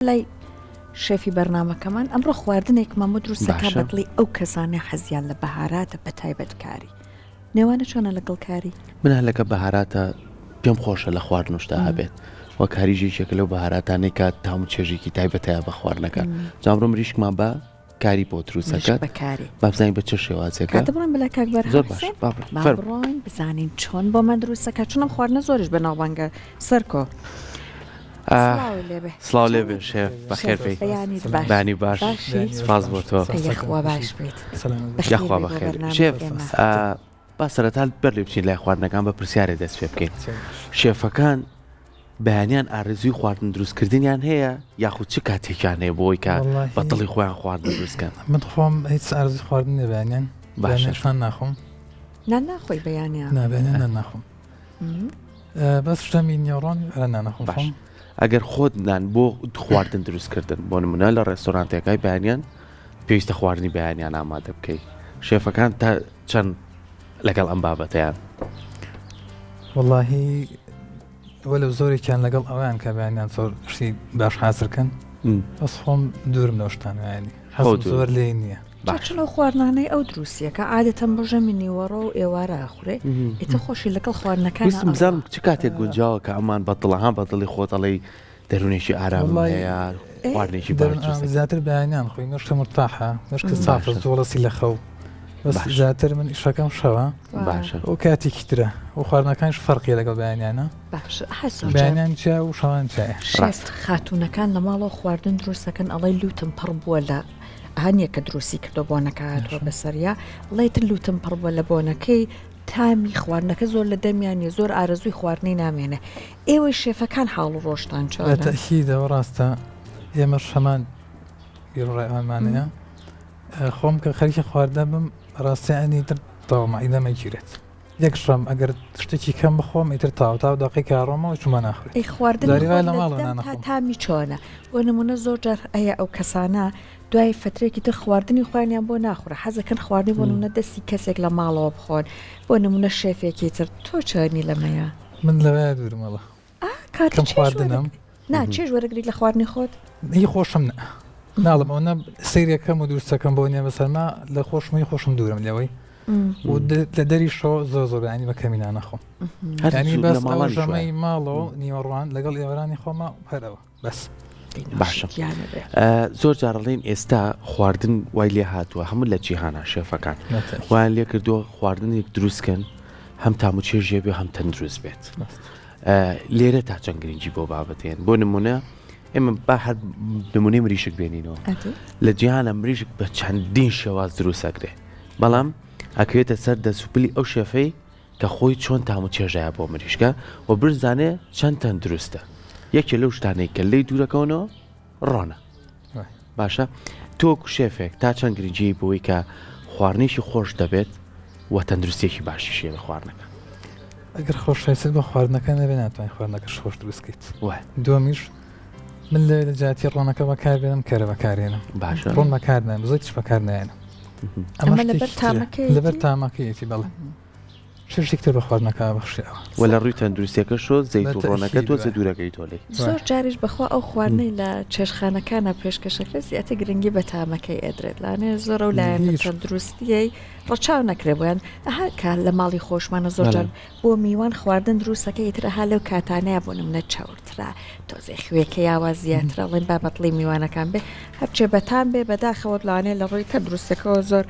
لای شێفی بەرنامەکەمان ئەمڕۆ خواردنێکمان بۆ دروستەکە بەدڵی ئەو کەسانەی حەزیان لە بەهاراتە بە تایبەتکاری نێوانە چۆنە لەگەڵ کاری من هەلەکە بەهاراتە پێم خۆشە لە خواردن شتا هەبێت وە کاریژێکێکە لەو بەهاراتانەی کە تام چێژێکی تایبەتەیە بە خواردنەکە جامڕۆ مریشکمان بە کاری بۆ دروستەکەات بابزانین بە چه شێوازێکە بڕۆین بەلا کاک زۆر باش بڕۆین بزانین چۆن بۆمان دروستەکە چونم خواردنە زۆرش بەناوبانگە سەرکۆ سڵاو لێبێ شێف بەخێربێت بانی باش سپاس بۆ تۆ یەخوا باش بێت یەخوا بەخێر شێف با سەرەتا بەر لێ بچین لای خواردنەکان بە پرسیارێ دەست پێ بکەین شێفەکان بەیانیان ئارزووی خواردن دروستکردنیان هەیە یاخود چ کاتێکیان هەیە بۆی کە بەدڵی خۆیان خواردن دروستکەن من خۆم هیچ ئارزووی خواردن نەبیانیان باششان ناخۆم ناناخۆی بەیانیان نابێنیان ناخۆم بەس شتەمی نیۆڕۆن نانەخۆم باش ئەگەر خۆتدان بۆ خواردن دروستکردن بۆ نمونە لە ڕێستۆرانتێکای بەیانیان پێویستە خواردنی بەیانیان ئامادە بکەیت شێفەکان تا چەند لەگەڵ ئەم بابەتیان وەڵاهی وەلە زۆرێکیان لەگەڵ ئەویان کە بەیانیان زۆر شتی باش حازرکەن بەس خۆم دوورم لەو شتانوایانی حەزم زۆر لێ نییە چلو خواردنانەی ئەو دروستیەکە عادەتەن بۆ ژەمی نیوەڕۆ و ئێوارە ئاخورێ ئیتە خۆشی لەگەڵ خواردنەکان ویستم بزانم چ کاتێک گونجاوە کە ئەمان بەدڵەها بەدڵی خۆتەڵی دەرونێکی ئارام هەیە خواردنێکی زیاتر بەیانیان خۆی مشکە مرتاحە مشکە سافر زۆڵەسی لە خەو بەس زیاتر من ئیشەکەم شەوە باشە ئەو کاتێکی ترە و خواردنەکانش فەرقیە لەگەڵ بەیانیانە بەیانیان چیا و شەوان چایە خاتوونەکان لە ماڵەوە خواردن دروستەکەن ئەڵێ لوتم پڕ بووە لە هەنیەکە دروستی کردو بۆنەکە هاتووە بەسەریا لەیتر لوتم پڕ بووە لە بۆنەکەی تامی خواردنەکە زۆر لە دەمیانی زۆر ئارەزووی خواردنی نامێنێ ئێوەی شێفەکان حاڵ و ڕۆشتان چۆن تەکیدەوە ڕاستە ئێمەش هەمان بیرڕێمانەیە خۆم کە خەریکە خواردە بم ڕاستیانی تر تاومەعی دەمەگیرێت یەکشەم ئەگەر شتێکی کەم بخۆم ئیتر تاو داقی کارۆمەوە چوومە ناخورێت ئەی خواردن لە ماڵ تامی چۆنە بۆ نمونە زۆر جار ئەیە ئەو کەسانە دوای فترێکی تر خواردنی خوانیان بۆ ناخورە حەزەکەن خواردنی بۆ نمونە دەستی کەسێک لە ماڵەوە بخۆن بۆ نمونە شێفێکی تر تۆ چۆنی لەمەیە من لەوەیە دوورمەڵە کاتم خواردنم چێژ وەرەگریت لە خواردنی خۆت هی خۆشم ناڵم ئەوە سیرەکەم و دوورسەکەم بۆ نیە بەسەرما لە خۆشمەی خۆشم دوورم لەوەی و لە دەری شۆ زۆر ینی بە کەمی نانەخۆم ینی بەس ژەمەی ماڵەوە نیوەڕوان لەگەڵ ئێوەرانی خۆمە هەرەوە بەس باشە زۆر جارڵین ئێستا خواردن وای لێ هاتووە هەموو لە جیهانە شێفەکان وایان لێ کردووە خواردنێک دروستکەن هەم تام و چێژێ بێ هەم تەندروست بێت لێرە تا چەند گرنگی بۆ بابەتێن بۆ نمونە ئێمە با هەر نمونەی مریشک بێنینەوە لە جیهانە مریشک بە چەندین شێواز دروستەکرێ بەڵام ئەکەوێتە سەر دەسوپلی ئەو شێفەی کە خۆی چۆن تام و چێژایە بۆ مریشکە و برزانێ چەند تەندروستە یەکێ لەو شتانەی کە لی دوورەکەونەوە ڕۆنە باشە تۆکو شێفێک تا چەند گرنگی بۆی کە خواردنێکی خۆش دەبێت و تەندروستێکی باشی شێ لە خواردنەکە ئەگەر خۆشەویست بە خواردنەکە نەبێ ناتوانین خواردنەکەش خۆش دروستکەیت دومیش من لە جاتی ڕۆنەکە بەکاربێنم کەرە بەکارێنم باشە ڕۆن بەکارنێن زۆرش بەکارنێنە ئەمە لەبەر تامەکەیەتی بەڵێ شتێکتر بە خواردنەکە بەخشیەوە وە لە ڕووی تەندروستیەکە شۆ زەیت و ڕۆنەکە تۆ دوورەکەی تۆ لێ زۆر جاریش بەخوا ئەو خواردنەی لە چێشخانەکانە پێشکەشەکە زیاتر گرنگی بە تامەکەی ئەدرێت لانێ زۆر و لایەن تەندروستیەی ڕەچاو نەکرێ بۆیان ئەها کە لە ماڵی خۆشمانە زۆر جار بۆ میوان خواردن دروستەکە ئیترها لەو کاتانەیە بۆ نمونە چاورترا تۆزێ خوێکە یاوە زیاترەڵێن بابەتڵی میوانەکان بێ هەرچێ بەتان بێ بەداخەوە لانێ لە ڕووی تەندروستەکەەوە زۆر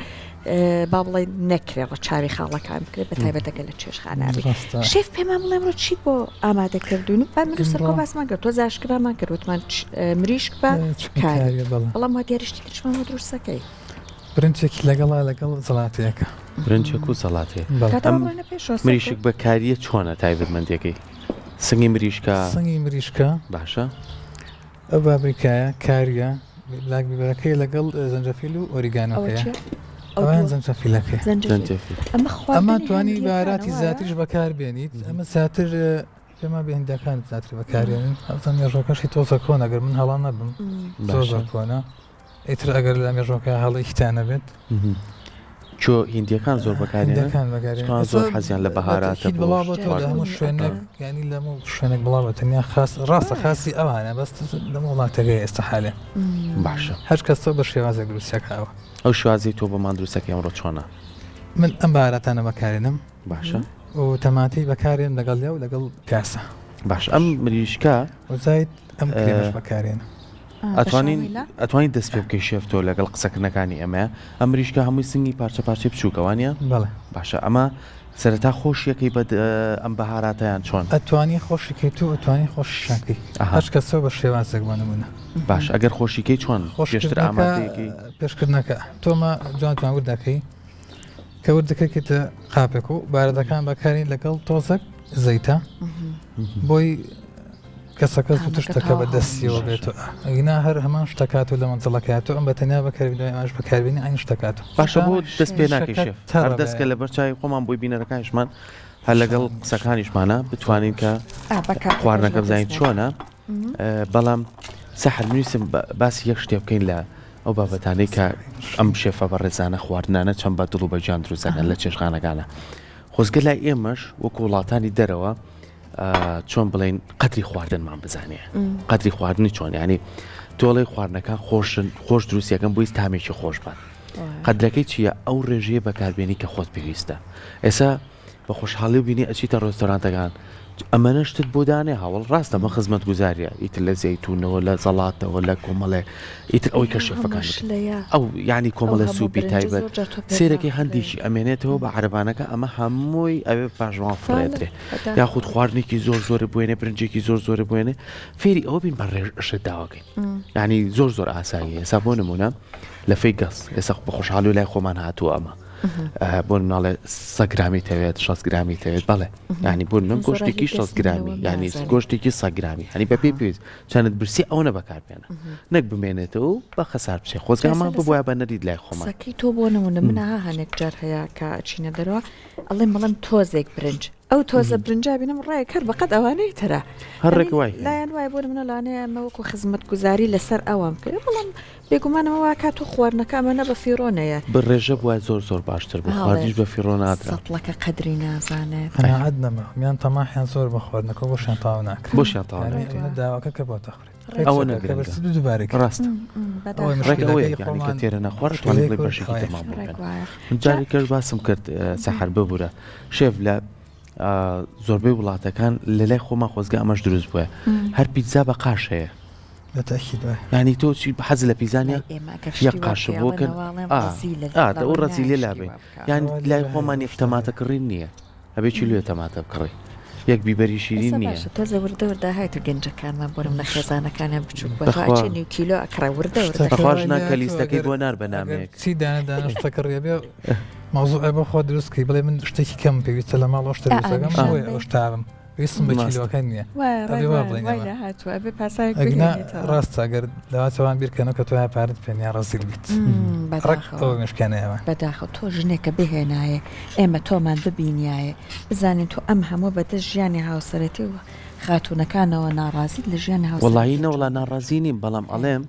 با بڵێ نەکرێ ڕەچاوی خاڵەکان بکرێت بە تایبەتەکە لە چێشخانەبی شێف پێمان بڵێم ڕۆ چی بۆ ئامادەکردون و با من سەرکۆ باسمان کرد تۆ زاشکرامان کردوتمان مریشک بە بەڵام وا دیاریشتی کردشمان بۆ دروستەکەی برنجێکی لەگەڵ زەڵاتەیەەکە برنجێک و سەڵاتێ مریشک بەکاریە چۆنە تایبەتمەندەکەی سنگی مریشکە باشە ئەو بابریکایە کاریە لاک بیبەرەکەی لەگەڵ زەنجەفیل و ئۆریگانۆکەیە ئەوان زەنجەفیلەکەی ئەمە توانی بەهاراتی زیاتریش بەکار بێنیت ئەمە زیاتر پێما بێهندەکان زیاتر بەکارێنن ئەوزان مێژۆکەشی تۆزە کۆن ئەگەر من هەڵا نەبم زۆر کۆنە ئیتر ئەگەر لە مێژۆکە هەڵی هیتانە بێت چۆ هندیەکان زۆر بەکارێن زۆر حەزیان لە بەهاراتە هەموو شوێنێک ینی لەموو شوێنێک بڵاو تەنیا خاص ڕاستە خاصی ئەوانە بەست لەم وڵاتەکەی ئێستا حالێ باشە هەر کەس تۆ بە شێوازێک دروستەکەەوە ئەو شوازی تۆ بە مادروستەکەی ئەمڕۆ چۆنە من ئەم بارەتانە بەکارێنم باشە و تەماتی بەکارێن لەگەڵ لێ و لەگەڵ پیاسە باش ئەم مریشکە وزایت ئەم کرێمەش بەکارێنە ئەتوانین دەست پێ بکەی شێفتۆ لەگەڵ قسەکردنەکانی ئەمە ئەم مریشکە هەمووی سنگی پارچە پارچە بچووکەوانە بەڵێ باشە ئەمە سەرەتا خۆشیەکەی بە ئەم بەهاراتیان چۆن ئەتوانی خۆشیکەی تو ئەتوانی خۆشیشەکەی هەر کەسەوە بە شێوازێک بنمونە باش ئەگەر خۆشیکەی چۆن خۆشتر ئامادەیەکی پێشکردنەکە تۆمە جوان وردەکەی کە وردەکەیکتە قاپێک و باردەکان بەکارین لەگەڵ تۆزێک زەیتە بۆی کەسەکە زووتر شتەکە بە دەستیەوە بێتەوە ئەگینا هەر هەمان شتەکات و لە منزڵەکەاتەوە ئەم بەتەنیا بەکاربینەوەی ئەماش بەکاربینی ئاین شتەکات باشە بۆ دەست پێ ناکەی شێف هەر دەستکە لە بەرچای خۆمان بۆی بینەرەکانیشمان هەر لەگەڵ قسەکانیشمانە بتوانین کە خواردنەکە بزانین چۆنە بەڵام سەحر نووسم باسی یەک شتێ بکەین لە ئەو بابەتانەی کە ئەم شێفە بە ڕێزانە خواردنانە چەند بە دڵ و بەجان دروستەکەن لە چێشخانەکانە خۆزگە لای ئێمەش وەکو وڵاتانی دەرەوە چۆن بڵین قەدری خواردنمان بزانێ قەدری خواردنی چۆن ینی تۆڵی خواردنەکان خۆش دروستیەکەم بۆی تامێکی خۆش بات قەدرەکەی چییە ئەو ڕێژەیە بەکاربیێنی کە خۆت پێویستە ئێستا بە خۆشحاڵی و بینی ئەچیتە ڕێستۆرانتەکان ئەمەنە شتت بۆ دانێ هاوڵ ڕاستە مە خزمەت گوزاریە ئیتر لە زەیتونەوە لە زەڵاتەوە لە کۆمەڵێ ئیتر ئەوەی کە شێفەکان ئەو ینی کۆمەڵە سوپی تایبەت سێرەکەی هەندێکی ئەمێنێتەوە بە عەرەبانەکە ئەمە هەمووی ئەوێ پاژوان فڕێترێ یاخود خواردنێکی زۆر بوێنێ برنجێکی زۆر بوێنێ فێری ئەوە بین بە ڕێژت داواکەین ینی زۆر ئاساییە ئێستا بۆ نمونە لە فەی گەس ئێستا بە خۆشحاڵی و لای خۆمان هاتووە ئەمە بۆ مناڵێ 100 گرامی تەوێت 6 گرامی تەوێت بەڵێ ینی بۆ من گۆشتێکی 6 گرامی ینی گۆشتێکی 100 گرامی هەنی بە پێی پێویست چەندت برسی ئەوە بەکاربێنە نەک بمێنێتەوە بە خەسار بچێ خۆزگامان ببووە بە نەرید لای خۆمان سەکەی تۆ بۆ نمونە منەها هەنێک جار هەیە کە ئەچینە دەرەوە ئەڵێم بەڵام تۆزێک برنج ئەو تۆزە برنجا بینم ڕای کرد بەقەت ئەوانەی ترە هەرێک وای لایەن وای بۆ منە لاانەیە ئەمەوەکو خزمەت گوزاری لەسەر ئەوام کرد بەڵام بێگومانەوە وا کات و خواردنەکە ئەمەە بە فیرۆنەیە بڕێژە بووە زۆر باشتر بە خواردیش بە فیرۆناتە سەڵەکە قەدری نازانێت قەناعەت نەما میان تەماحیان زۆر بە خواردنەکە بۆشیان تاو ناکە بۆشیان تاو داواکە کە بۆ تەخورێت ئەوە دووبارێک ڕاست ڕێکەوەی تێرە نەخوارد توانێت بڵێ بەشێکی تەمام بکەن جاری کرد باسم کرد سەحر ببوورە شێف لە زۆربەی وڵاتەکان لە لای خۆمان خۆزگە ئەمەش دروست بووە هەر پیتزا بە قاش هەیە ینی تۆ چی حەز لە پیزانە یەک قاشە بۆکەن ئەو ڕەزیلێ لابێ یان لای خۆمان یەک تەماتە کڕین نییە ئەبێ چی لێ تەماتە بکڕی یەک بیبەری شیرین نییە تۆزە وردەوردا هایتە گەنجەکانمان بۆرم لە خێزانەکانیان بچوو بەخواچێنی کیلۆ ئەکڕە وردەوردەخواژنا کە لیستەکەی بۆ نار بەنامەیەک چی دانەدانشتەکە ڕێبێ مەوزوع بە خۆ دروستکەی بڵێ من شتێکی کەم پێویستە لە ماڵ شتەکەم ئەو شتاوم ویستم بە کیلۆەکە نییە ڕاستە گەر داواتەوان بیرکەنەوە کە تۆ پارت پێنیا ڕزیل بیت مشکانەوە بەداخە تۆ ژنێکە بهێنایە ئێمە تۆمان ببینایە بزانین تۆ ئەم هەموو بەدەست ژیانی هاوسەرەتی و خاتونەکانەوە ناڕازیت لە ژیانی هاوسەرەتی وەڵاهی نەوەڵا ناڕازی نیم بەڵام ئەڵێم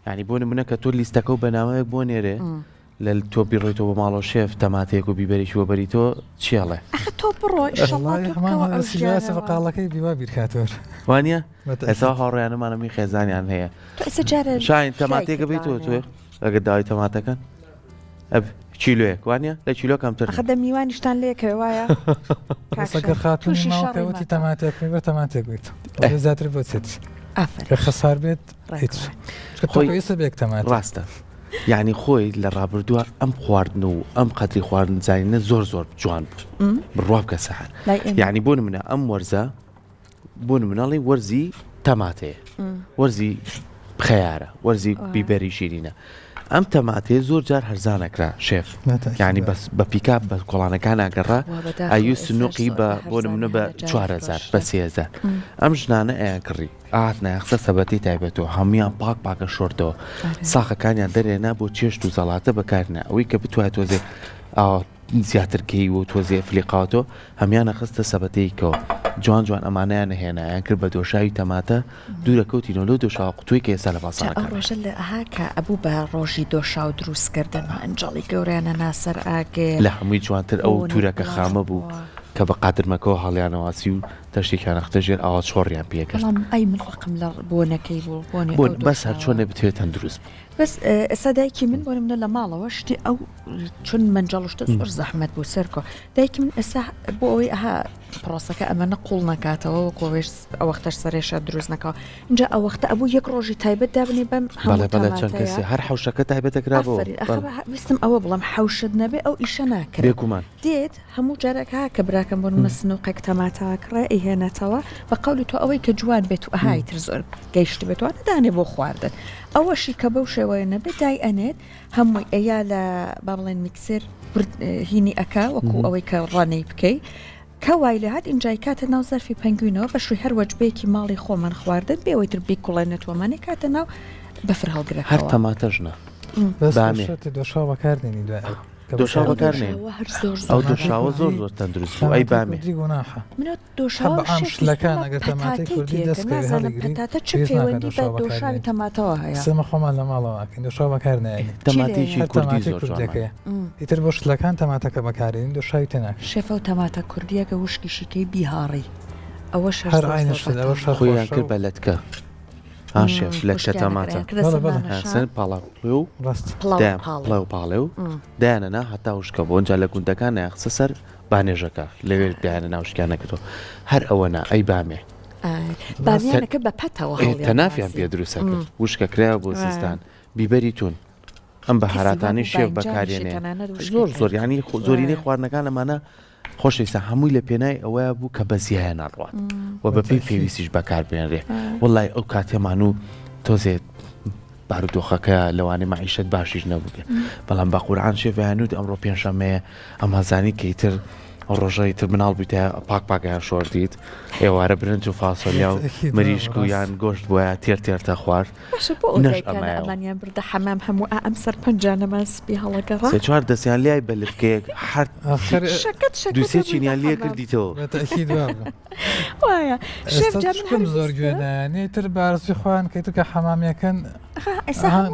ینی بۆ نمونە کە تۆ لیستەکە و بەنامەیەک بۆ نێرێ لە تۆ بیڕۆیتەوە بە ماڵۆ شێف تەماتێک و بیبەریشی وە بەری تۆ چیاڵێ تۆ بڕۆیسە بەقاڵەکەی بیوا بیرکاتۆر وانە ئێستا هاوڕێیانەمانەمی خێزانیان هەیە شاین تەماتێکە بیت تۆ توێ ئەگە داوای تەماتەکەن کیلۆیەک وانە لە کیلۆ کەمتر خەدە میوانیشتان لێکە وایە کەسەکە خاتونی ماڵکەوتی تەماتێک بە تەماتێک بیت زیاتر بۆ چێت کە خەسار بێت خۆیسە بێک تەمات ڕاستە یعنی خۆی لە ڕابردووە ئەم خواردن و ئەم قەدری خواردن زانینە زۆر جوان بوو بڕوا بکە سەحر یعنی بۆ نمونە ئەم وەرزە بۆ نمونەڵی وەرزی تەماتەیە وەرزی خەیارە وەرزی بیبەری شیرینە ئەم تەماتێ زۆر جار هەرزانەکرا شێف یعنی بە پیکاپ بە کۆڵانەکان ئاگەڕا ئەیو سنووقی بۆ نمونە بە 4000 بە 3000 ئەم ژنانە ئەیان کڕی ئاات نایخسە سەبەتی تایبەتەوە هەمویان پاکە شۆرتەوە ساخەکانیان دەرێنا بۆ چێشت و زەڵاتە بەکارنە ئەوەی کە بتوانێت تۆزێ زیاترکەی و تۆزیە فلیقاتۆ هەمیانە خستە سەبەتەیەکەوە جوان ئەمانیان هێنایان کرد بە دۆشاوی تەماتە دوورەکەوتینەوە لەو دۆشاو قوتووی کە ئێستا لە باسانەکە ڕۆژە لە ئاکە ئەبوو بە ڕۆژی دۆشاو دروستکردن ئەنجڵی گەوریانە ناسەر ئاگێ لە هەمووی جوانتر ئەو تورەکە خامە بوو کە بە قادرمەکەەوە هەڵیانەواسی و تەشتێکیان نەختە ژێر ئاوا چۆڕیان پێکرد ئەی من ڕقم لە بۆنەکەی بوو بەس هەر چۆن نەبتوێت تەندروست بەس ئێستا دایکی من بۆ منە لە ماڵەوە شتی ئەو چون منجەڵشتە زۆر زەحمەت بوو سەرکۆ دایکی من ئێستا بۆ ئەوەی ئەها پرۆسەکە ئەمە نەقوڵ نکاتەوە کۆێش ئەوەختەش سەرێشە دروست نەکەەوە اینجا ئەوەختە ئەبوو یەک ڕۆژی تایبەت دابنی بەم چەند کەسی هەر حوشەکە تایبەتەکرا بۆ ویستم ئەوە بڵم حوشت نەبێ ئەو ئیشە ناکرێت بێگومان دێت هەموو جارێکها کە براکەم بۆ نسنوقێک تەماتاکڕێ ئیهێنێتەوە بە قەولی تۆ ئەوەی کە جوان بێت و ئەهایتر زۆر گەیشت بێتوە نەدانێ بۆ خواردن ئەوەشی کە بەو شێوەیە نەبێت دای ئەنێت هەمووی ئەیا لە با بڵێن میکسر هینی ئەکا وەکو ئەوەی کە ڕانەی بکەی کە وای لە هات ئینجای کاتە ناو زەرفی پەنگوینەوە بە شووی هەر وەجبەیەکی ماڵی خۆمان خواردن بێەوەی تر بێ کوڵێنێتوەمانێ کاتە ناو بەفر هەڵگرێت هەر تەماتەژنە دۆشاو بەکاردێنی دوای دۆشاو بەکارنێن ئەو دۆشاوە زۆر تەندروست بوو ئەی بامێ شلەکان ئەگەر تەماتی کوردی دەستکەوێ هەڵگرێت چ پەیوەندی بە دۆشاوی تەماتەوە هەیە سێمە خۆمان لە ماڵەوەکەین دۆشاو بەکارنێنی تەماتێکی کوردی زۆر کوردەکەیە ئیتر بۆ شلەکان تەماتەکە بەکارێنین دۆشاوی تێناک شێفە و تەماتە کوردیەکە وشکیشیکەی بیهاڕی ئەوە هەر عینەش ئەوە خۆیان کرد بە لەتکە شێف لە تەماتە سن پاڵاو و پڵە پاڵێ و دایانەنا هەتا وشکە بۆ ئەنجا لە گوندەکان ناخسە سەر بانێژەکە لەوێ دایانە ناوشکیانەکەەوە هەر ئەوەنا ئەی بامێ بامیانەکە بە پەتەوە تەنافیان پێ دروستەکە وشکە کرایە بۆ سیستان بیبەری تون ئەم بە هاراتانی شێف بەکارێنێ زۆر ینی زۆرینەی خواردنەکان لەمانە خۆشەویستە هەمووی لە پێنای ئەوەیە بوو کە بەزیایە ناڕوات و بەپی پێویستیش بەکاربێنرێ وڵای ئەو کاتێمان و تۆزێت بارودۆخەکە لەوانەی مەعیشەت باشیش نەبووکە بەڵام بە قورعان شێڤیانوت ئەمڕۆ پێنجشەمەیە ئەمازانی کەیتر ئەو ڕۆژەی تر مناڵ بوویتە پاکپاکیان شۆردیت ئێوارە برنج و فاسۆلیا و مریشک و یان گۆشت بۆیە تێرتێرتە خوارد ئەمانیان بردە حەمام هەموو ئەم سەر پەنجانەمان سپی هەڵەگەڕا سێ چوار دەستیان لای بە لفکەیەک هەر دووسێ چینیان لێ کردیتەوە وایە شێفم زۆر گوێنایانێ تر بارزی خوان کەیتر کە حەمامیەکەن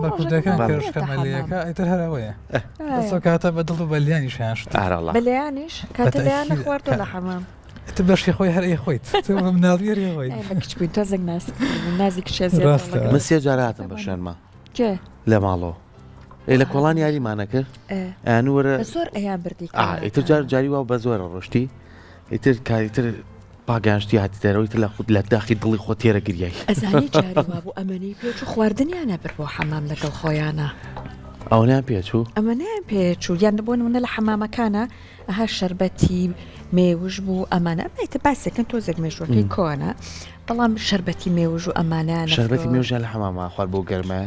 بە کوردەکان کەشکەمەلیەکە ئیتر هەرەوەیە کاتە بەدڵ و بەلیانیشیان شت بەلیانیش کاتەلیانە خواردۆ لە حەمام تە بەشی خۆی هەر خۆیت مناڵیێری خۆی کچبووی تۆزێک نازی کشێ من سێ جاراتم بە شەرمە لە ماڵەوە لە کۆڵان یاریمانە کرد ئەنوەرە زۆر ئەیان بردی ئیتر جاری وا بە زۆرە ڕۆشتی ئیتر کاریتر پاگەشتی هاتی دەرەوەیتر لە خودت لە داخی دڵی خۆ تێرە گریایی ئەزانی جاری وا بوو ئەمەنی پێچ و خواردنیانە بر بۆ حەمام لەگەڵ خۆیانە ئەوەیان پێچوو ئەمەنیان پێچوو یان بۆ منە لە حەمامەکانە ئەها شەربەتی مێوش بوو ئەمانە ئەیتە باسێکن تۆزێک مێژوەکەی کۆنە بەڵام شەربەتی مێوژ و ئەمانیان شەربەتی مێژیان لە حەمامە خوارد بۆ گەرمە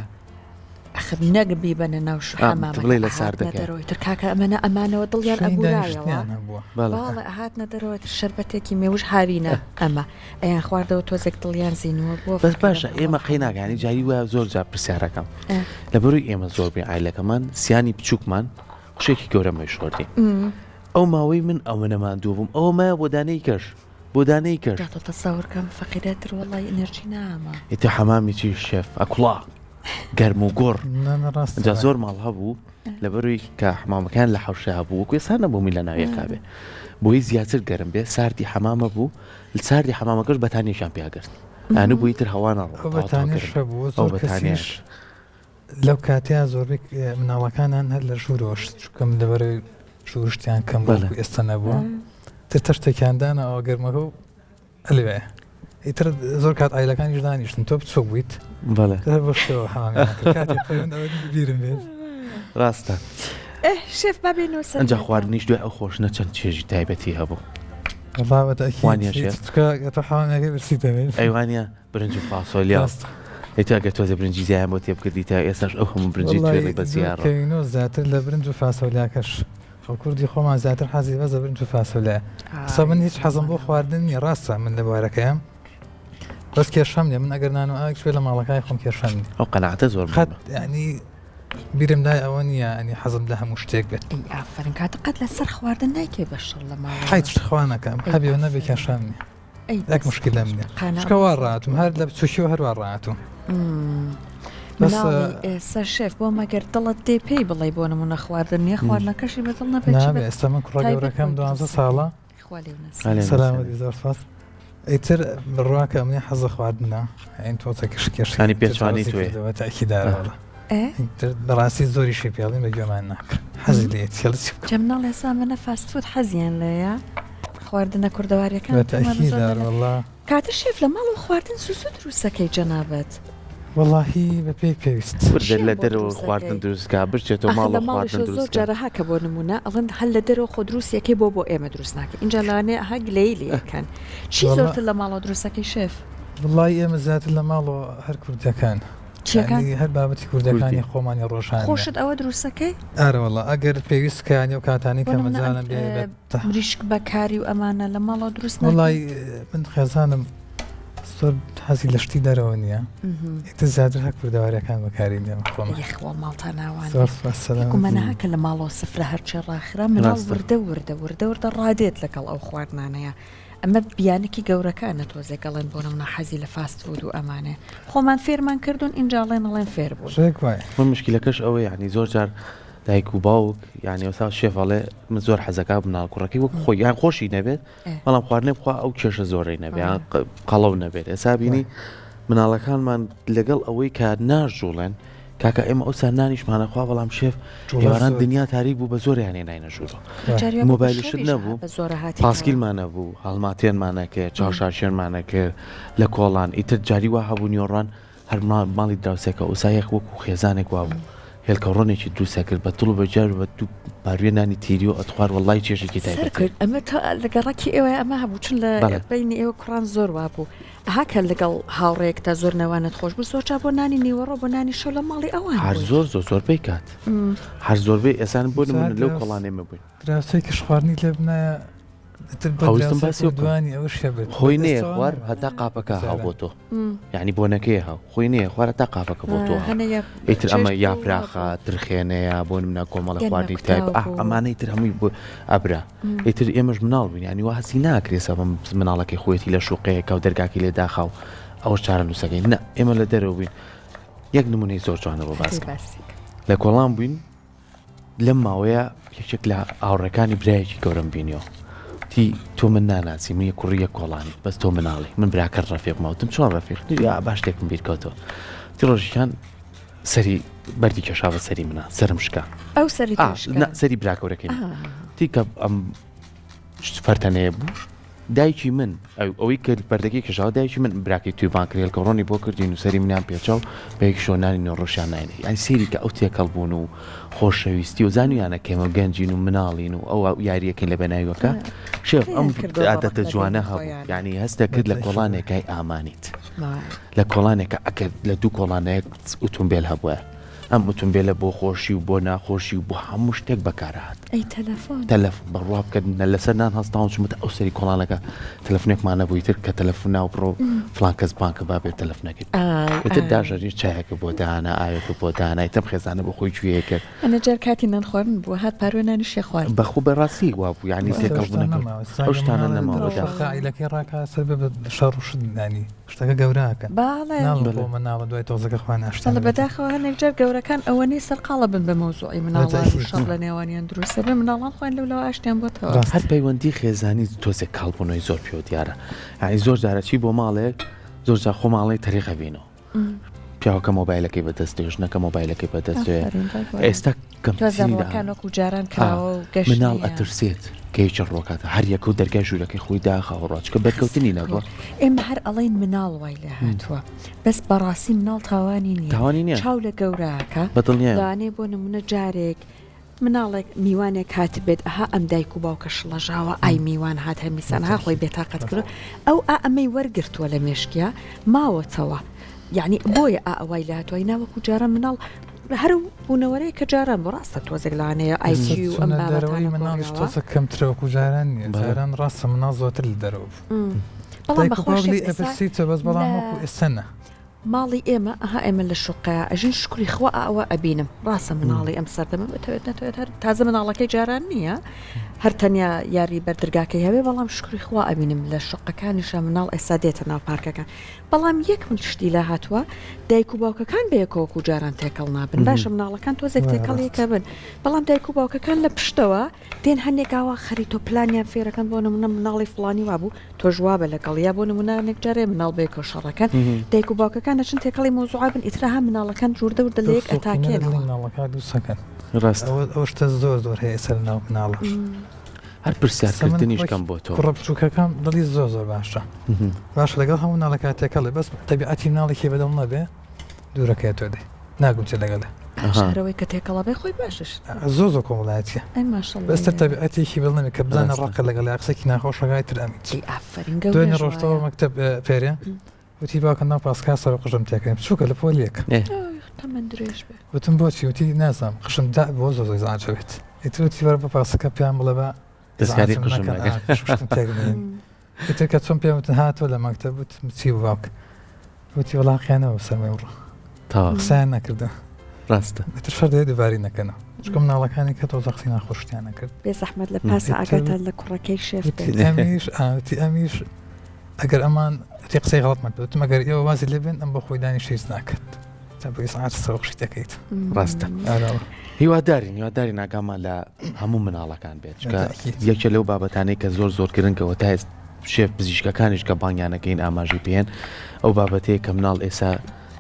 ئەخب نەگبی بەنە ناو حەمامە لە سارد دەرەوەی تر کاکە ئەمەنە ئەمانەوە دڵیان ئەبوورایەوە باڵە ئەهات نەدەرەوە شەربەتێکی مێوش هاوینە ئەمە ئەیان خواردەوە تۆزێک دڵیان زینوە بۆ بەس باشە ئێمە قەیناگانی جاری وایە زۆر جار پرسیارەکەم لەبەروی ئێمە زۆر بێ ئایلەکەمان سیانی بچووکمان خوشێکی گەورە مەشۆردی ئەو ماوەی من ئەوە نەماندوو بووم ئەوە مایە بۆ دانەی کەش بۆ دانەی کەش تەساورکەم فەقیرەتر وەڵی ئەنەرژی نامە ئیتە حەمامیی شێف ئەکوڵا گەرم و گۆڕ جا زۆر ماڵ هەبوو لەبەروی کە حمامەکان لە حەوشە هەبوو وەکوێ سار نەبوومی لە ناویەکا بێ بۆی زیاتر گەرم بێ ساردی حەمامە بوو ساردی حەمامەکەش بەتانیشان پیاگرت ئەنوو بووی تر هەوانە بەتانیش لەو کاتیا زۆرێک مناڵەکانان هەر لە ژوورۆش چکەم لەبەرەوەی ژوورشتیان کەم بەڵکو ئێستا نەبووە تر تەشتێکیاندانە ئەوە گەرمەکە و ئەلوێ ئیتر زۆر کات ئایلەکانیش دانیشتن تۆ بچۆ بوویت بەشەوە بیرم بێت ڕاستە شێف بابێنەوە ئەنجا خواردنیش دوای ئەو خۆشنە چەند چێژی تایبەتی هەبوو حەوانەکە برسیتەوێت ئەیوانە برنج و فاسۆلیا ئێتاگە تۆزە برنجی زیان بۆ تێ بکردی تا ئێستاش ئەو هەموو برنجی توێنی بە زیارڕ زیاتر لە برنج و فاسۆلیاکەش کوردی خۆمان زیاتر حەزی بەزە برنج و فاسۆلیا سا من هیچ حەزم بۆ خواردنی ڕاستە من لە بوارەکەم بەس کێشەم نیە من ئەگەر نان و ئاکش لە ماڵەکەی خۆم کێشەم ئەو قەناعەتە زۆر ینی بیرم لای ئەوە نییە ئەنی حەزم لە هەموو شتێک بێت ئافرین کاتەقەت لەسەر خواردن نایکێ بەشڕ لە ماوە حیچ خوانەکەم هەبێ نەبێ کێشام نییە یەک مشکلم نییە شکەوا ڕاتم هەر لە بچوشی و هەروە ڕاتم بەس ئێستا شێف بۆ مەگەر دڵت دێ پێی بڵێ بۆ نمونە خواردن نیە خواردنەکەشی بەدڵ نەبێت ئێستا من کوڕە گەورەکەم 12 ساڵە سەلامەتی زۆر سپاس ئیتر بڕواکە ئەمنی حەزە خواردنە ئەین تۆچێکی شکێشانی پێچوانی توێ تاکیدارەوە بەڕاستی زۆریشی پێڵین بە گوێمان ناکرد حەزی لێت جە مناڵ ێسا منە فاستفود حەزیان لەیە خواردنە کوردەواریەکان کاتر شێف لە ماڵ و خواردن سوسو دروستەکەی جەنابەت واللهی بە پێی پێویست لە دەرەوە خواردن دروستکە بچێتەوە ماڵ خواردن زۆر جارەها کە بۆ نمونە ئەڵند هەل لە دەرەوە خۆ دروستیەکەی بۆ ئێمە دروست ناکە اینجا لەوانێ ئەها گلەی لەکەن چی زۆرتر لە ماڵەوە دروستەکەی شێف واللهی ئێمە زیاتر لە ماڵەوە هەر کوردەکان هەر بابەتی کوردەکانی خۆمانی ڕۆژان خۆشت ئەوە دروستەکەی ئارەوەڵە ئەگەر پێویستکانی و کاتانی کە مەزانم بێ مریشک بەکاری و ئەمانە لە ماڵەوە دروست وڵی من خێزانم زۆر حەزی لە شتی دەرەوە نییە ئیتر زیاتر هەر کوردەواریەکان بەکاری نیێمە خۆمەخوا ماڵتا ناوانمەنەها کە لە ماڵەوە سفرە هەرچێ ڕاخرا مناڵ وردە ڕادێت لەگەڵ ئەو خواردنانەیە ئەمە بیانێکی گەورەکانە تۆزێک گەڵێن بۆ نمونە حەزی لە فاست فود و ئەمانێ خۆمان فێرمان کردوون ئینجاڵێن فێر بوو من مشکلەکەش ئەوە یعنی زۆر جار دایک و باوک یعنی ئەوسا شێفاڵێ من زۆر حەزەکە بناڵ کوڕەکەی وەک خۆی یان خۆشی نەبێت بەڵام خواردنێ بخوا ئەو کێشە زۆرەی نەبێت قەڵەو نەبێت ئێستا بینی مناڵەکانمان لەگەڵ ئەوەی کە ناژوڵێن کاکە ئێمە ئەو سەرنانیشمانەخوا بەڵام شێف ئێواران دنیا تاریک بوو بە زۆریانێ ناینەژوورەوە مۆبایلشت نەبوو پاسکیلمان نەبوو هەڵماتێنمانەکرد چاوشارشێنمانەکرد لە کۆڵان ئیتر جاری وا هەبوو نیۆڕان هەر ماڵی دراوسێکە ئوسایەک وەکو خێزانێک وا بوو هێلکەڕۆنێکی دروستە کرد بە توڵ بەجار بە دوو باروێ نانی تیری و ئەتخوار وەڵای چێژێکی تایبەت کرد ئەمە لەگەڕاکی ئێوە ئەمە هەبوو چون لە بینی ئێوە کوڕان زۆر وا بوو هاکە لەگەڵ هاوڕێک تا زۆر نەوانت خۆش بوو زۆرجا بۆ نانی نیوەڕۆ بۆ نانی شەو لە ماڵی ئەوان هەر زۆر پێی کات هەر زۆربەی ئێسان بۆ نمونە لەو کۆڵانێمە بووین دراوسێکیش خواردنی لێ بنایە هەویستم باسی خۆی نەیە خوار هەتا قاپەکە هاو بۆ تۆ یعنی بۆنەکەی هاو خۆی نەیە خوارە تا قاپەکە بۆ تۆ ئیتر ئەمە یاپراخە ترخێنەیە بۆ نمونە کۆمەڵە خواردنی تایب ئەمانەی تر هەمووی بۆ ئەبرا ئیتر ئێمەش مناڵ بووین ینی وا هەسی ناکرێسە بەم مناڵەکەی خۆیەتی لە شوقەیەکە و دەرگاکی لێ داخاو ئەوە چارە نووسەکەی نە ئێمە لە دەرەوە بووین یەک نمونەی زۆر جوانە بۆ باس لە کۆڵان بووین لەم ماوەیە یەکێک لە ئاوڕەکانی برایەکی گەورەم بینیەوە تۆ من ناناسی من یە کوڕیە کۆڵانی بەس تۆ مناڵی من براکە ڕەفیق ماوتم چۆن ڕەفیق باش شتێکم بیرکەوتەوە تی ڕۆژیان سەری بەردی کێشاوە سەری منە سرم شکا ئەو سەری براکەورەکەی تیکە ئەم فەرتەنەیە بوو دایکی من ئەوەی کرد بەردەکەی کێشاوە دایکی من براکی توی بانکرێل کەڕۆنی بۆ کردین و سەری منیان پێچاو بەیەکی شۆنانی نۆڕۆشیان ناینێ ئەی سێری کە ئەو تێکەڵ بوون و خۆشەویستی و زانویانە کێمە گەنجین و مناڵین و ئەو یاریەکەی لە بەناویەکە شێف ئەم عادەتە جوانە هەبوو یعنی هەستە کرد لە کۆڵانێکای ئامانیت لە کۆڵانێکە ئەکرد لە دوو کۆڵانەیەک ئۆتۆمبیل هەبووە ئەم ئۆتۆمبیلە بۆ خۆشی و بۆ ناخۆشی و بۆ هەموو شتێک بەکارهات تەلەفۆن بەڕوا بکردن لەسەر نان هەستاون چمتە ئەو سەری کۆڵانەکە تەلەفۆنێکمانە بووی تر کە تەلەفۆن ناو بڕۆ فڵان کەس بانکە بابێت تەلەفۆنەکەت ئێتر داژەری چایەکە بۆ دانا ئاوێتە بۆ دانای تەم خێزانە بۆ خۆی گوێ کرد ئەنە جار کاتی نان خواردن بووە هات پاروێنانی شێ خوارد بەخۆ بەڕاستی وا بوو یعنی سێکەڵبوونەکە ئەو شتانە نەماوەدا عیلەکەی ڕاکە سەر بە شەڕ و شدانی شتەکە گەوراکە بۆ مناڵە دوای تۆزەکە خوا ناشتە لە بەداخەوە هەنێک جار گەورەکان ئەوە نی سەرقاڵە بن بە مەوزوعی مناڵان شەڕ لە نێوانیان دروستە بێ مناڵان خوێن لەولەوە ئاشتیان بۆتەوە هەر پەیوەندی خێزانی تۆزێک کاڵبوونەوەی زۆر پێوە دیارە یعنی زۆر جارە چی بۆ ماڵێک زۆر جا خۆ ماڵی تەریقە بینەوە پیاوەکە مۆبایلەکەی بەدەستێ ژنەکە مۆبایلەکەی بەدەستێ ئێستا کەمزیەکانوەکو جاران کراوە و گەشت مناڵ ئەترسێت کەیچە ڕۆکاتە هەر یەک و دەرگای ژوورەکەی خۆی داخەوە ڕاچکە بەرکەوتنی نەبووە ئێمە هەر ئەڵێن مناڵ وای لە هاتووە بەس بەڕاستی مناڵ تاوانی نییە چاو لە گەوراکە دانێ بۆ نمونە جارێک مناڵێک میوانێک هات بێت ئەها ئەم دایک و باوکە شڵەژاوە ئای میوان هات هەمیسانها خۆی بێتاقەت کرد ئەو ئەمەی وەرگرتووە لە مێشکیا ماوەتەوە یعنی بۆیە ئەوای لە هاتووای ناوەکو جارە مناڵ هەر بوونەوەرەیە کە جاران بۆ ڕاستە تۆزێک لەوانەیە ئایسی و ئەم دەرەوەی مناڵیش تۆزە کەمترەوەکو جاران نیە جاران ڕاستە مناڵ زۆتر لە دەرەوە بەڵام بەخۆشی ئەپرسیتە بەس بەڵام وەکو ئێستەنە ماڵی ئێمە ئێمە لە شوقەیە ئەژین شکری خوا ئەوە ئەبینم ڕاستە مناڵی ئەم سەردەمە بتەوێت تازە مناڵەکەی جاران نییە هەر تەنیا یاری بەردرگاکەی هەبێ بەڵام شکری خوا ئەبینم لە شوقەکانیشە مناڵ ئێستا دێتە ناو پارکەکان بەڵام یەک من شتی لە هاتووە دایک و باوکەکان بەیەکەوەکو جاران تێکەڵ نابن باشە مناڵەکان تۆزێک تێکەڵیەکە بن بەڵام دایک و باوکەکان لە پشتەوە دێن هەندێکاوە خەریتۆ پلانیان فێرەکەن بۆ نمونە مناڵی فڵانی وابوو تۆ جوابە لەگەڵ یا بۆ نمونانێک جارێ مناڵ بەیەکە شەڕەکەن دایک و باوکەکان دەچن تێکەڵی مۆزوعا بن ئیترها مناڵەکان جووردە وردە لە یەک ئەتاکێنەوە ڕاست ئەو شتە زۆر هەیە سەر ناو مناڵە هەر پرسیارکردنیشکەم بۆ تۆ کوڕە بچووکەکەم دڵی زۆر باشە لەگەڵ هەموو مناڵەکە تێکەڵێ بەس تەبیعەتی مناڵێکی بەدڵ نەبێ دوورەکەی تۆ دێ ناگوچێ لەگەڵێ شارەوەی کە تێکەڵا بێ خۆی باشش زۆر کۆمەڵایەتیە بەستە تەبیعەتێکی بڵ نەبێ کە بزانە ڕقە لەگەڵ قسەی ناخۆشەکەی تر ئەمیت دوێنێ ڕۆژتەوە مەکتەب فێرێ وتی باکە ناو پاسکا سەر قژم تێکەم بچووکە لە پۆلیەک وتم بۆچی وتی نازام قشم دا بۆ زۆر زانچەوێت ئیتروتی وەرە بە پاسەکە پێیان بڵێ بە دەستکاری قژم ئیتر کە چۆن پێوتن هاتۆ لە مەکتەب وتم چی باوک وتی وەڵاقیانەوە سەرمە بڕۆ قسەیان نەکردە ڕاستە ئیتر فەردەیە دووباری نەکەنەوە چکە مناڵەکانی کە تۆ زەخسی ناخۆشیان نەکرد بێ زەحمەت لە پاسە ئاگاتان لە کوڕەکەی شێف ئەمیش ئەگەر ئەمان تی قسەی غەڵەتمان پێوتم ئەگەر ئێوە وازی لێ بێن ئەم بە خۆی دانی شیز ناکرد بۆی ساعت سەوقشی دەکەیت ڕاستە هیواداری ناگامان لە هەموو مناڵەکان بێت یەکێ لەو بابەتانەی کە زۆر گرنگەوە تا هێست شێف پزیشکەکانیش کە بانگیانەکەین ئاماژی پێێن ئەو بابەتەیە کە مناڵ ئێستا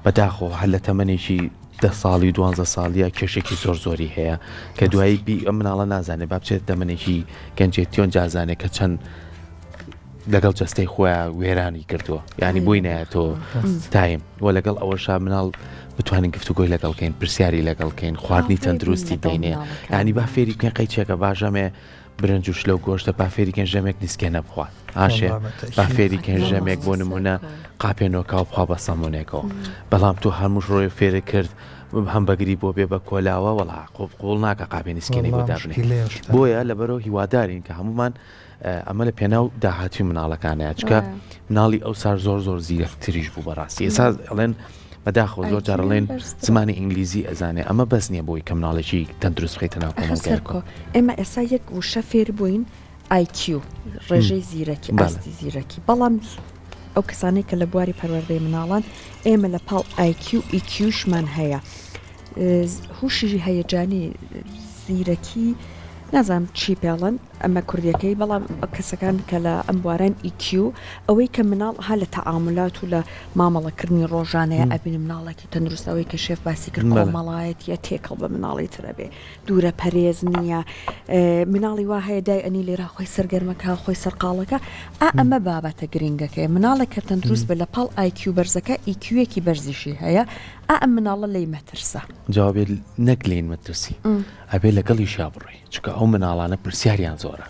بەداخۆ هەر لە تەمەنێکی 10 ساڵی 12 ساڵیە کێشێکی زۆری هەیە کە دوایی بی ئەم مناڵە نازانێت با بچێت تەمەنێکی گەنجێتیۆن جازانێت کە چەند لەگەڵ جەستەی خۆیان وێرانی کردووە یعنی بووی نایە تۆ تایم وە لەگەڵ ئەوەش مناڵ بتوانین گفتوگۆی لەگەڵکەین پرسیاری لەگەڵکەین خواردنی تەندروستی دەینێ ینی با فێری بکەین قەیچێکە باژەمێ برنجوش لەو گۆشتە با فێریکەن ژەمێک نیسکێنە بخوات ئاشێ با فێریکەن ژەمێک بۆ نمونە قاپێنەوەکاو بخوا بە سەمونێکەوە بەڵام تۆ هەمووش ڕۆی فێرە کرد هەم بەگری بۆ بێ بە کۆلاوە وەڵا قۆڵ ناکە قاپێ نیسکێنەی بۆ دابنێ بۆیە لەبەرەوە هیوادارین کە هەمومان ئەمە لە پێناو داهاتی مناڵەکانەیە چکە مناڵی ئەو سار زۆر زیرەکتریش بوو بەڕاستی ئێستا ئەڵێن بەداخۆ زۆر جارڵێن زمانی ئینگلیزی ئەزانێ ئەمە بەس نییە بۆی کە مناڵێکی تەندروست بخیتە ناو کۆمەلگایەکە ئێمە ئێستا یەک وشە فێر بووین IQ ڕێژەی زیرەکی ئاستی زیرەکی بەڵام ئەو کەسانەی کە لە بواری پەروەردەی مناڵان ئێمە لە پاڵ IQ EQشمان هەیە هوشی هەیەجانی زیرەکی نازانم چی پێڵن ئەمە کوردیەکەی بەڵام کەسەکان کە لە ئەم بواران EQ ئەوەی کە مناڵ ها لە تەعاملات و لە مامەڵەکردنی ڕۆژانەیە ئەبین مناڵێکی تەندروستەوەی کە شێف باسی کرد کۆمەڵایەتیە تێکەڵ بە مناڵی ترە بێ دوورە پەرێز نییە مناڵی وا هەیە دای ئەنی لێرە خۆی سەرگەرمەکە خۆی سەرقاڵەکە ئەمە بابەتە گرنگەکەی مناڵێک کە تەندروست بە لە پاڵ IQ بەرزەکە EQیەکی بەرزیشی هەیە ئەم مناڵە لی مەترسە جوابێت نەک لێن مەترسی ئەبێ لەگەڵی شا بڕۆی چکە ئەو مناڵانە پرسیاریان زۆرە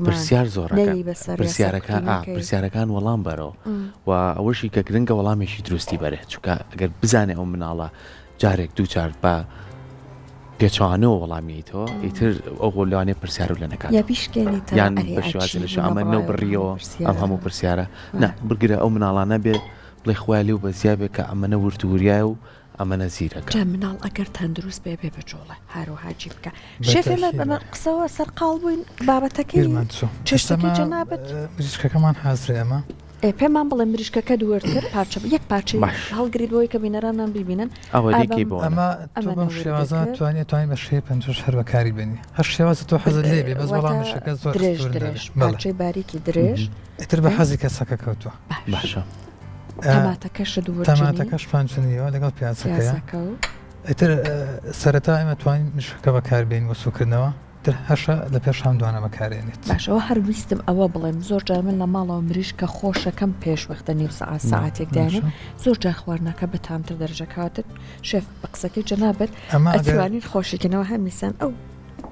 پرسیار زۆرەکە پرسیارەکان وەڵام بەرەوە و ئەوەشی کە گرنگە وەڵامێکی دروستی بەرێت چکە ئەگەر بزانێ ئەو مناڵە جارێک دووچار بە پێچوانەوە وەڵامیتەوە ئیتر ئەو لەوانێ پرسیار و لە نەکات یان بەشوازی لەش ئەمە نەو بڕیەوە ئەم هەموو پرسیارە نه بگرە ئەو مناڵانە بێ بڵێ خوالی و بەزیابێت کە ئەمەنە ورتووریای و ئەمەنە زیرەکە مناڵ ئەگەر تەندروست بێ بێجۆڵە هەروەهاجی بکە شێفێمە بەمە قسەوە سەرقاڵ بووین بابەتەکەی چشتەکەی جەنابەت مریشکەکەمان حازرێ ئەمە پێمان بڵێ مریشکەکە دووەرتر پارچە یەک پارچەی هەڵگریت بۆی کە بینەرانان ببینن ئەمە تۆ بەم شێوازە توانێت توانین بە شێ 50 هەر بەکاری بێنی هەر شێوازە تۆ حەزت لێ بێ بەس وەڵام مریشکەکە زۆر درێژ پارچەی باریکی درێژ ئیتر بە حەزی کەسەکە کەوتووە باشە تەماتەکەش تەماتەکەش پانچنیەوە لەگەڵ پیاسەکەیە ئیتر سەرەتا ئێمە توانین مریشکەکە بەکاربێنین وەسوکردنەوە تر هەشە لە پێش هەم دوانە بەکارێنێت باشەوە هەر ویستم ئەوە بڵێم زۆر جار من لە ماڵەوە مریشکە خۆشەکەم پێش وەختە نیو ساعتێک دایێن زۆر جار خواردنەکە بە تامتر دەرەجەکاتت شێف بە قسەکەی جەنابەت ئەتوانین خۆشیکردنەوە هەمیسان ئەو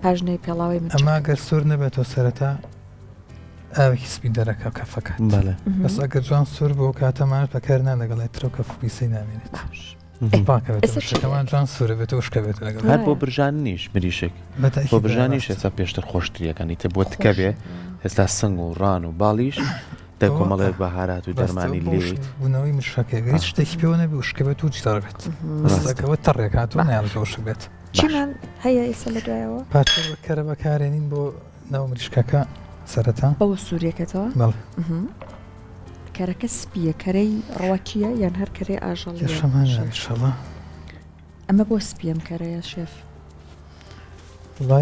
پاژنەی پێڵاوی من ئەما گەر سوور نەبێتەوە سەرەتا ئاوێکی سپی دەرەکە کەفەکەت بەس ئەگەر جوان سوور بۆ کاتەمانت بەکارنا لەگەڵی ترۆ کەف پیسەی نامێنێت پاکەوێتەکەمان جوان سوورە بێت و شکەوێت لەگەڵ هەر بۆ برژانیش مریشک بۆ برژانیش ئێستا پێشتر خۆشتریەکەنی تە بۆ تکە بێ ئێستا سنگ و ڕان و باڵیش دەکۆمەڵێ بەهارات و دەرمانی لێ بوونەوەی مشکەکە هیچ شتێکی پێوە نەبی وشکە بێت و چیتار بێت ڕستەکەەوە تەڕێک هاتووە نایڵەوەش بێت چیمان هەیە ئێستا لە دوایەوە پاتر بەکەرە بەکارێنین بۆ ناو مریشکەکە سەرەتا بەوە سووریەکەتەوە بەڵ کەرەکە سپیە کەرەی ڕواکیە یان هەر کەرەی ئاژەڵی شەمانشەڵە ئەمە بۆ سپیم کەرەیە شێف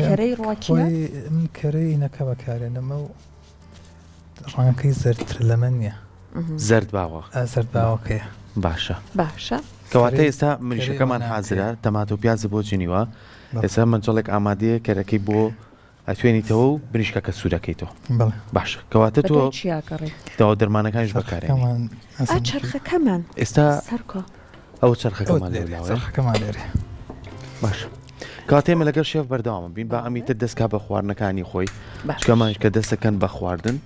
کەرەی ڕواکیە من کەرەی نەکە بەکارێنەمە و ڕەنگەکەی زەردتر لەمە نییە زرد باوە زرد باوەکەیە باشە کەواتە ئێستا مریشەکەمان حازرە تەماتە و پیازە بۆ جنیوە ئێستا منجەڵێک ئامادەیە کەرەکەی بۆ ئەتوێنیتەوە و بریشکەکە سوورەکەیتەوە باشە کەواتە تۆ داوا دەرمانەکانیش بەکارێنی چرخەکەمان ئێستا سەرکۆ ئەو چرخەکەمان لێرە باشە کاتێمە لەگەر شێف بەردەوامە بین با ئەمیتر دەستکا بە خواردنەکانی خۆی شکەمانش کە دەستەکەن بە خواردن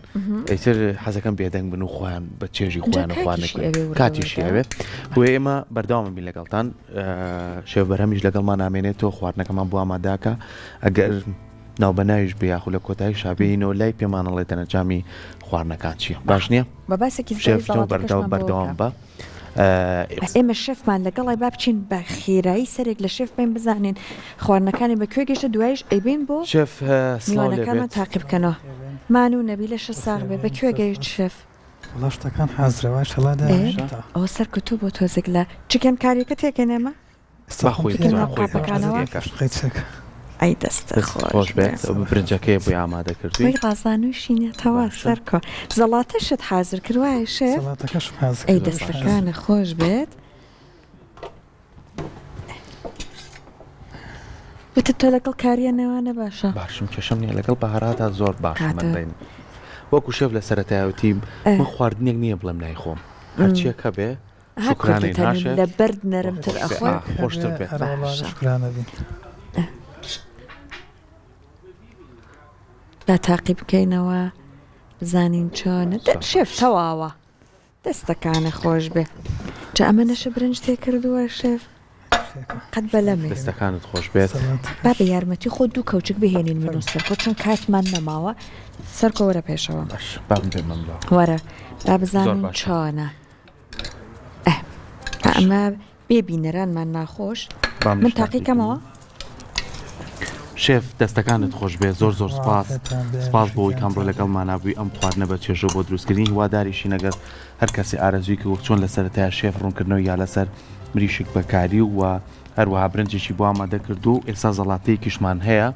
ئەیتر حەزەکەم بێدەنگ بن و خۆیان بە چێژی خۆیان خواردنەکەی کاتیشی ئەوێ بۆ ئێمە بەردەوامە بین لەگەڵتان شێف بەرهەمیش لەگەڵمان نامێنێتەوە خواردنەکەمان بۆ ئاماداکە ئەگەر ناوبەناویش بێیاخو لە کۆتایی شابێینەوە لای پێمانەڵێ تەنەجامی خواردنەکان چییە باش نییە بە باسێکی بەردەوام بە ئێمە شێفمان لەگەڵی با بچین بە خێرایی سەرێک لە شێف بین بزانین خواردنەکانی بەکوێ گەشتە دوایش ئەیبین بۆ شێف میوانەکانمان تاقیب بکەنەوە مان و نەبی لەشە ساغ بێ بەکوێ گەیت شێف شتەکان حازرەوە شەڵادا ئەوە سەرکەوتوو بۆ تۆزێک لە چکەن کاریەکە تێکەنێمە باخۆیەکەنەوە ئەی دەستە خۆش بێت برنجەکەی بۆی ئامادە کردووی ڕازانوشینێتەوە سەرکۆ زەڵاتەشت حازر کردوایە شێف ئەی دەستەکانە خۆش بێت وتە تۆ لەگەڵ کاریە نێوانە باشە باشم کێشەم نییە لەگەڵ بەهاراتە زۆر باشمەدەین وەکو شێف لە سەرەتایوتی من خواردنێک نییە بڵم لای خۆم هەرچیەکە بێ شکرانەی ناشێت لە بەرد نەرمتر ئەخۆ خۆشتر بێت با تاقی بکەینەوە بزانین چۆنە شێف تەواوە دەستەکانە خۆش بێ جا ئەمە نەشە برنج تێ کردووە شێف قەت بەلەمێ دەستەکانت خۆش بێت با بە یارمەتی خۆ دوو کەوچک بهێنین من و سەرکۆ چون کاتمان نەماوە سەرکۆ وەرە پێشەوە وەرە با بزانین چۆنە ئەمە بێبینەرانمان ناخۆش من تاقیکەمەوە شێف دەستەکانت خۆش بێ زۆر سپاس بۆی کامڕۆ لەگەڵمانابووی ئەم خواردنە بە چێژە بۆ دروستکردنی هیواداریشی نەگەر هەر کەسی ئارەزووی کە وەک چۆن لە سەرەتایە شێف ڕوونکردنەوە یا لەسەر مریشک بەکاری و هەروەها برنجێکی بۆ ئامادە کردو و ئێستا زەڵاتەیەکیشمان هەیە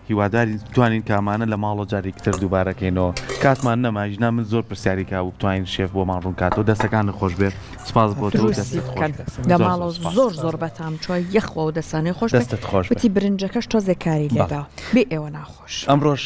هیواداری توانین کامانە لە ماڵۆ جارێکتر دووبارەکەینەوە کاتمان نەماژنا من زۆر پرسیاریکا و بتوانین شێف بۆمان ڕوونکاتەوە دەستەکانە خۆش بێت سپاس بۆ لە ماڵۆ زۆر بەتام چوە یەخەوە و دەسانەی خۆش دەستت خۆش وتی برنجەکەش تۆزێک کاری لێدا بێ ئێوە ناخۆش ئەمڕۆژ